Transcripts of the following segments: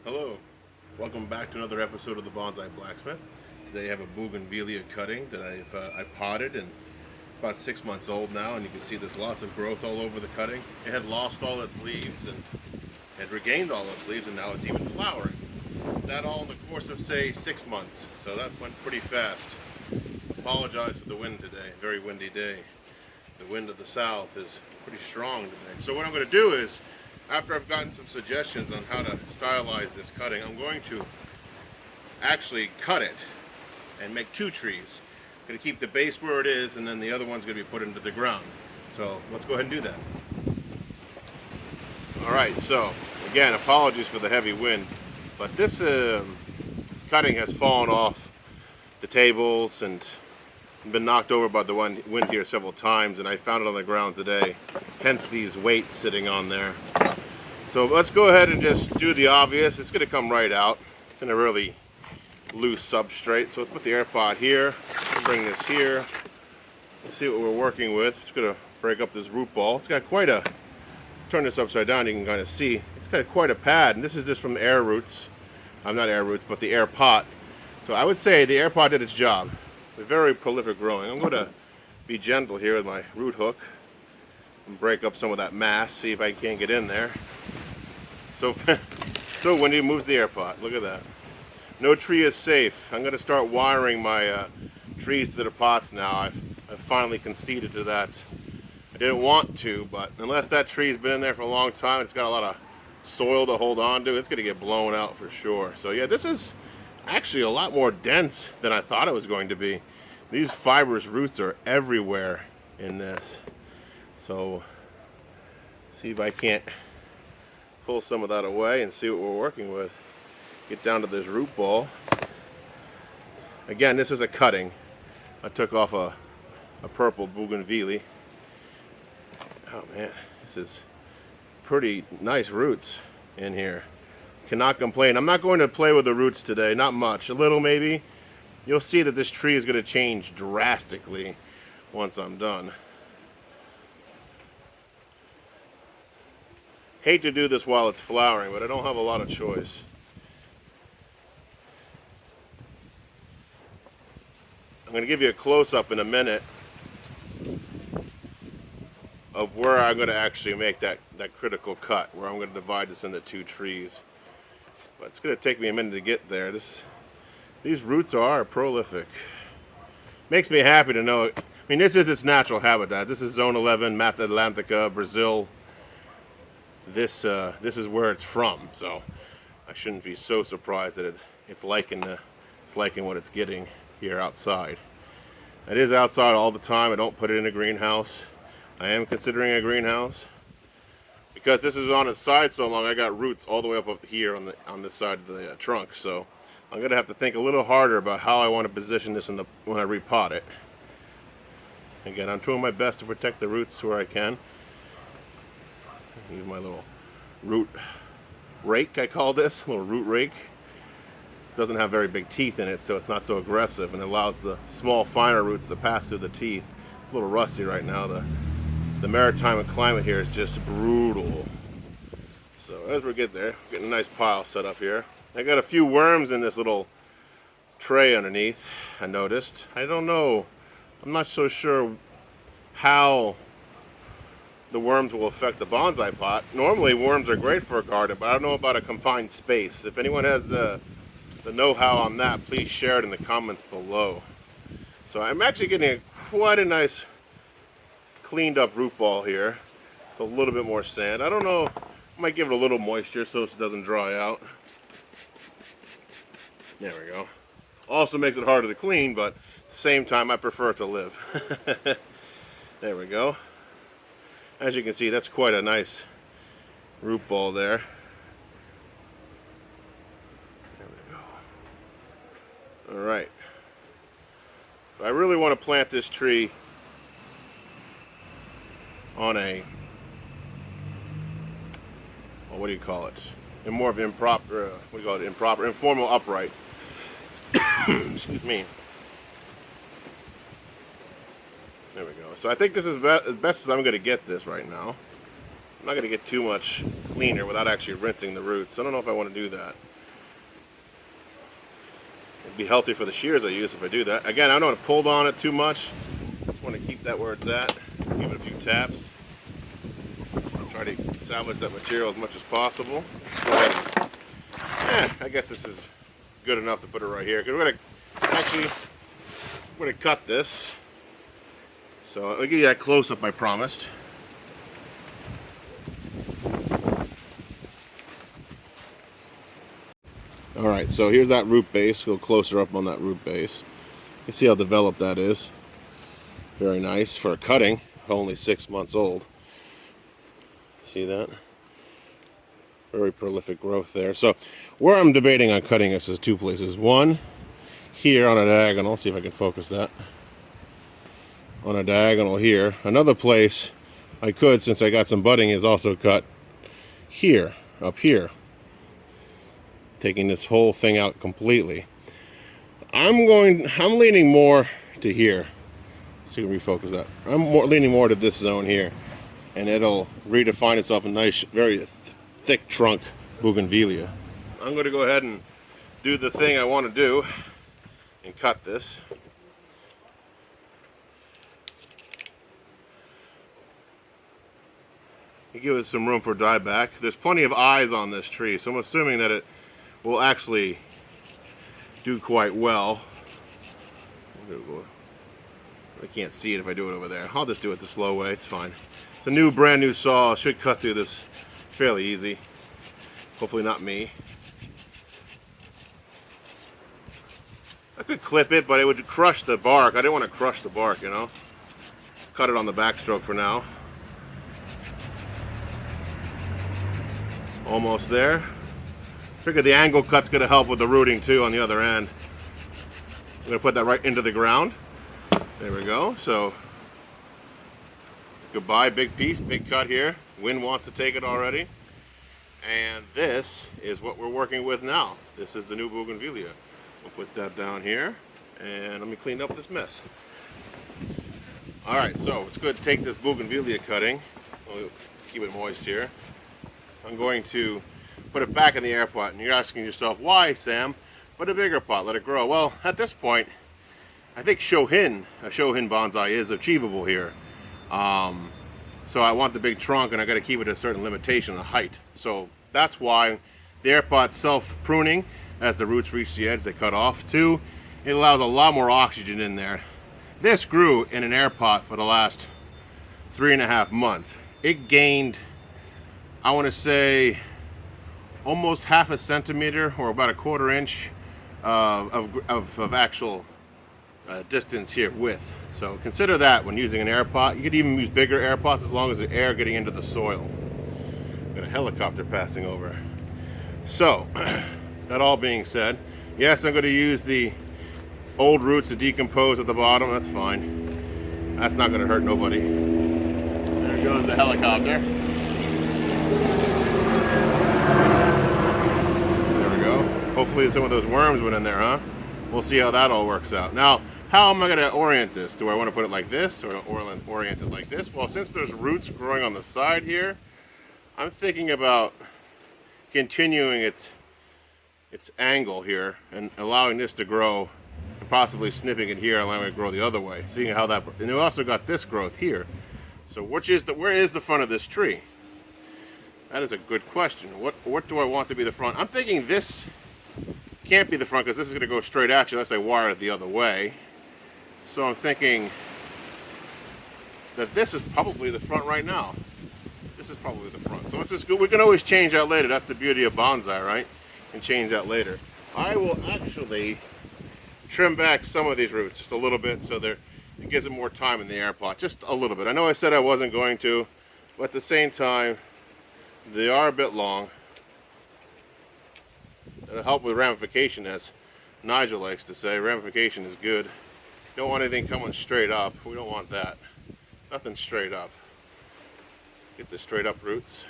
Hello, welcome back to another episode of the Bonsai Blacksmith. Today I have a Bougainvillea cutting that I potted and about 6 months old now, and you can see there's lots of growth all over the cutting. It had lost all its leaves and had regained all its leaves, and now it's even flowering. That all in the course of say 6 months, so that went pretty fast. Apologize for the wind today, very windy day. The wind of the south is pretty strong today. So what I'm going to do is, after I've gotten some suggestions on how to stylize this cutting, I'm going to actually cut it and make two trees. I'm going to keep the base where it is, and then the other one's going to be put into the ground. So let's go ahead and do that. Alright, so again, apologies for the heavy wind, but this cutting has fallen off the tables and been knocked over by the wind here several times, and I found it on the ground today, hence these weights sitting on there. So let's go ahead and just do the obvious. It's going to come right out. It's in a really loose substrate. So let's put the air pot here, bring this here. Let's see what we're working with. It's going to break up this root ball. It's got quite a, turn this upside down, you can kind of see. It's got quite a pad, and this is just from air roots. Not air roots, but the air pot. So I would say the air pot did its job. They're very prolific growing. I'm going to be gentle here with my root hook and break up some of that mass, see if I can't get in there. So windy moves the air pot. Look at that. No tree is safe. I'm going to start wiring my trees to the pots now. I've finally conceded to that. I didn't want to, but unless that tree's been in there for a long time, it's got a lot of soil to hold on to, it's going to get blown out for sure. So yeah, this is actually a lot more dense than I thought it was going to be. These fibrous roots are everywhere in this. So see if I can't pull some of that away and see what we're working with. Get down to this root ball. Again, this is a cutting. I took off a Purple Bougainvillea. Oh man, this is pretty nice roots in here. Cannot complain. I'm not going to play with the roots today, not much, a little maybe. You'll see that this tree is going to change drastically once I'm done. Hate to do this while it's flowering, but I don't have a lot of choice. I'm going to give you a close-up in a minute of where I'm going to actually make that critical cut, where I'm going to divide this into two trees. But it's going to take me a minute to get there. These roots are prolific. Makes me happy to know. I mean, this is its natural habitat. This is Zone 11, Mata Atlantica, Brazil. This is where it's from, so I shouldn't be so surprised that it's liking what it's getting here outside. It is outside all the time. I don't put it in a greenhouse. I am considering a greenhouse because this is on its side so long. I got roots all the way up here on this side of the trunk, so I'm gonna have to think a little harder about how I want to position this when I repot it. Again, I'm doing my best to protect the roots where I can. Use my little root rake, I call this, little root rake. It doesn't have very big teeth in it, so it's not so aggressive, and it allows the small, finer roots to pass through the teeth. It's a little rusty right now. The maritime climate here is just brutal. So as we get there, getting a nice pile set up here. I got a few worms in this little tray underneath, I noticed. I don't know, I'm not so sure how the worms will affect the bonsai pot. Normally worms are great for a garden, but I don't know about a confined space. If anyone has the know-how on that, please share it in the comments below. So I'm actually getting quite a nice cleaned up root ball here. Just a little bit more sand. I don't know, I might give it a little moisture so it doesn't dry out. There we go. Also makes it harder to clean, but at the same time I prefer it to live. There we go. As you can see, that's quite a nice root ball there. There we go. All right. I really want to plant this tree on a, well, what do you call it? In more of an improper, what do you call it? Improper, informal upright. Excuse me. There we go. So I think this is as best as I'm going to get this right now. I'm not going to get too much cleaner without actually rinsing the roots. I don't know if I want to do that. It'd be healthy for the shears I use if I do that. Again, I don't want to pull on it too much. Just want to keep that where it's at. Give it a few taps. Try to salvage that material as much as possible. Go ahead and, I guess this is good enough to put it right here. Because we're gonna cut this. So I'll give you that close up I promised. Alright, so here's that root base. Go closer up on that root base. You see how developed that is. Very nice for a cutting, only 6 months old. See that? Very prolific growth there. So where I'm debating on cutting this is two places. One, here on a diagonal. See if I can focus that. On a diagonal here. Another place I could, since I got some budding, is also cut here, up here. Taking this whole thing out completely. I'm leaning more to here. So you can refocus that. I'm leaning more to this zone here. And it'll redefine itself a nice, very thick trunk bougainvillea. I'm going to go ahead and do the thing I want to do and cut this. You give it some room for dieback. There's plenty of eyes on this tree, so I'm assuming that it will actually do quite well. I can't see it if I do it over there. I'll just do it the slow way, it's fine. It's a brand new saw. Should cut through this fairly easy. Hopefully not me. I could clip it, but it would crush the bark. I didn't want to crush the bark, you know. Cut it on the backstroke for now. Almost there. Figured the angle cut's going to help with the rooting too on the other end. I'm going to put that right into the ground. There we go. So goodbye, big piece, big cut here. Wind wants to take it already. And this is what we're working with now. This is the new bougainvillea. We'll put that down here. And let me clean up this mess. Alright, so it's good to take this bougainvillea cutting. We'll keep it moist here. I'm going to put it back in the air pot. And you're asking yourself, why, Sam? Put a bigger pot, let it grow. Well, at this point, I think a Shohin bonsai is achievable here. So I want the big trunk, and I got to keep it at a certain limitation of height. So that's why the air pot's self-pruning. As the roots reach the edge, they cut off. Two, it allows a lot more oxygen in there. This grew in an air pot for the last 3.5 months. It gained, I want to say, almost half a centimeter or about a 1/4 inch of actual distance here, width. So consider that when using an air pot. You could even use bigger air pots as long as the air getting into the soil. Got a helicopter passing over. So that all being said, yes, I'm going to use the old roots to decompose at the bottom. That's fine. That's not going to hurt nobody. There goes the helicopter. There we go. Hopefully some of those worms went in there, huh? We'll see how that all works out. Now, how am I going to orient this? Do I want to put it like this or orient it like this? Well, since there's roots growing on the side here, I'm thinking about continuing its angle here and allowing this to grow and possibly snipping it here and allowing it to grow the other way. Seeing how that, and we also got this growth here. So where is the front of this tree? That is a good question. What do I want to be the front? I'm thinking this can't be the front because this is going to go straight at you unless I wire it the other way. So I'm thinking that this is probably the front right now. This is probably the front. So let's just go. We can always change that later. That's the beauty of bonsai, right? And change that later. I will actually trim back some of these roots just a little bit so it gives it more time in the air pot. Just a little bit. I know I said I wasn't going to, but at the same time, they are a bit long. It'll help with ramification, as Nigel likes to say. Ramification is good. Don't want anything coming straight up. We don't want that. Nothing straight up. Get the straight up roots.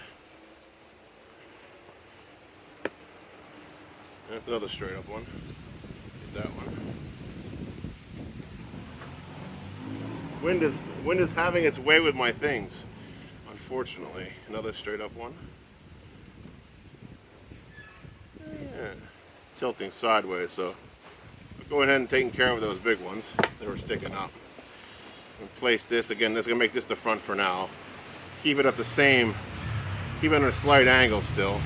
That's another straight up one. Get that one. Wind is having its way with my things, unfortunately. Another straight up one. Yeah. Tilting sideways, so Going ahead and taking care of those big ones that were sticking up. And place this again. This is gonna make this the front for now. Keep it at the same. Keep it at a slight angle still.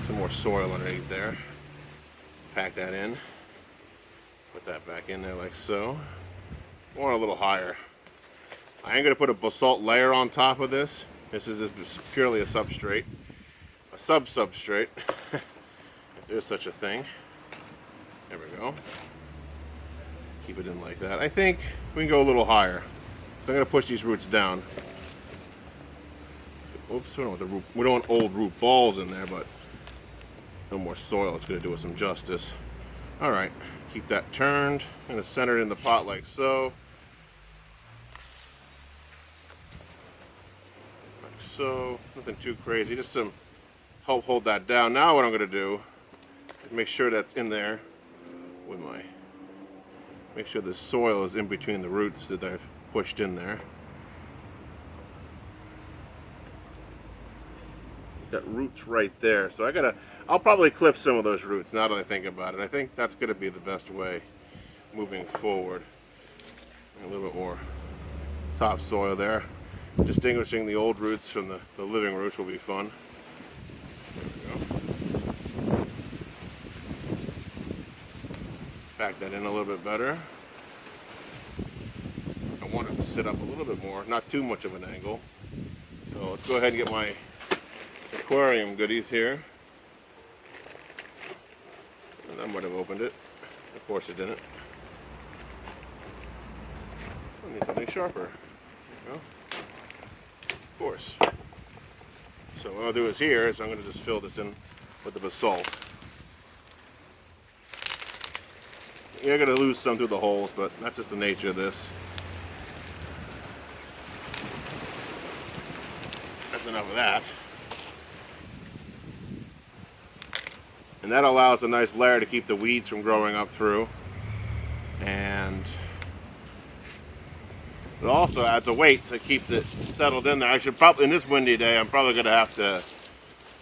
Some more soil underneath there. Pack that in. Put that back in there like so. Or a little higher. I am going to put a basalt layer on top of this. This is purely a substrate. A sub-substrate. If there's such a thing. There we go. Keep it in like that. I think we can go a little higher. So I'm going to push these roots down. Oops, we don't want old root balls in there, but no more soil. It's going to do us some justice. Alright, keep that turned. I'm going to center it in the pot like so. Like so. Nothing too crazy. Just some help hold that down. Now what I'm going to do is make sure that's in there with my... Make sure the soil is in between the roots that I've pushed in there. Got roots right there, so I'll probably clip some of those roots now that I think about it. I think that's going to be the best way moving forward. A little bit more topsoil there. Distinguishing the old roots from the living roots will be fun. There we go. Pack that in a little bit better. I want it to sit up a little bit more, not too much of an angle. So let's go ahead and get my aquarium goodies here. And I might have opened it. Of course it didn't. I need something sharper. There we go. Of course. So what I'll do is here is I'm going to just fill this in with the basalt. You're going to lose some through the holes, but that's just the nature of this. That's enough of that. And that allows a nice layer to keep the weeds from growing up through. And it also adds a weight to keep it settled in there. I should probably, in this windy day, I'm probably going to have to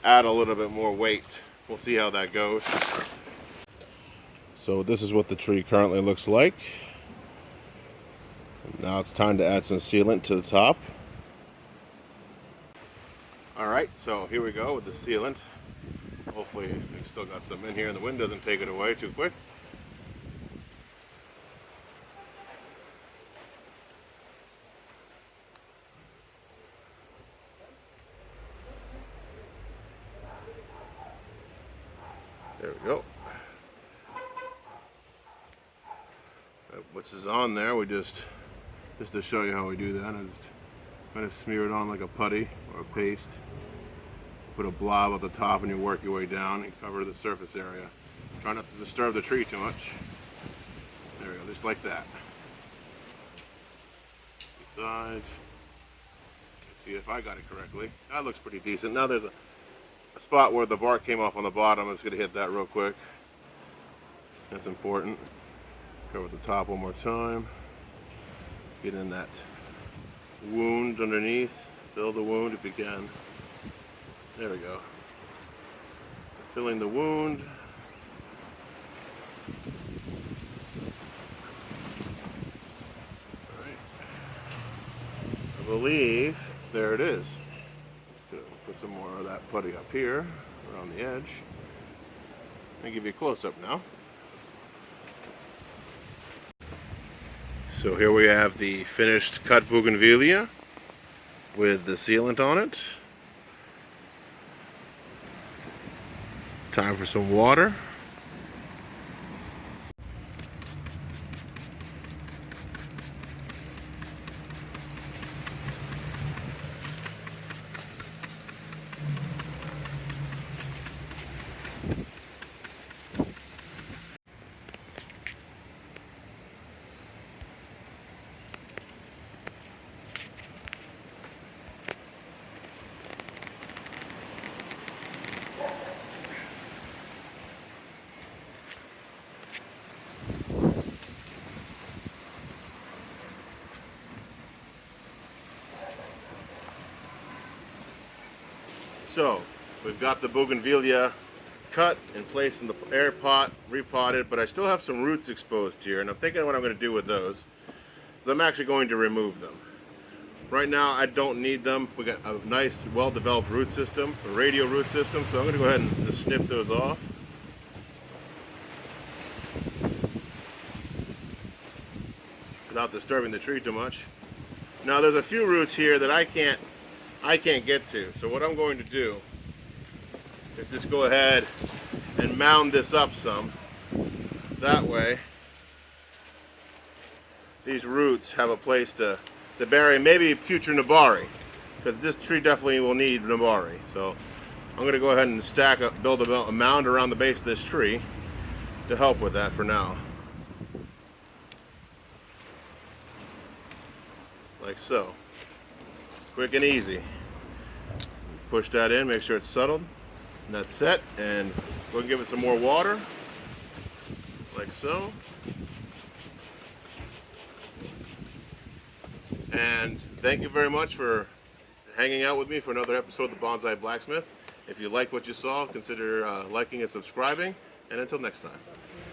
add a little bit more weight. We'll see how that goes. So this is what the tree currently looks like. Now it's time to add some sealant to the top. Alright, so here we go with the sealant. Hopefully we've still got some in here and the wind doesn't take it away too quick. There we go. What's is on there, we just to show you how we do that, I just kind of smear it on like a putty or a paste. Put a blob at the top and you work your way down and cover the surface area. Try not to disturb the tree too much. There we go, just like that. Sides. Let's see if I got it correctly. That looks pretty decent. Now there's a spot where the bark came off on the bottom. I'm just going to hit that real quick. That's important. Cover the top one more time. Get in that wound underneath. Fill the wound if you can. There we go. Filling the wound. All right. I believe there it is. Put some more of that putty up here around the edge. I'll give you a close-up now. So here we have the finished cut bougainvillea with the sealant on it. Time for some water. So, we've got the bougainvillea cut and placed in the air pot, repotted, but I still have some roots exposed here, and I'm thinking what I'm going to do with those. So I'm actually going to remove them. Right now I don't need them. We got a nice, well-developed root system, a radial root system, so I'm going to go ahead and just snip those off. Without disturbing the tree too much. Now there's a few roots here that I can't get to, so what I'm going to do is just go ahead and mound this up some. That way these roots have a place to bury maybe future nabari, because this tree definitely will need nabari. So I'm going to go ahead and build a mound around the base of this tree to help with that for now. Like so. Quick and easy. Push that in, make sure it's settled. And that's set, and we'll give it some more water. Like so. And thank you very much for hanging out with me for another episode of the Bonsai Blacksmith. If you like what you saw, consider liking and subscribing. And until next time.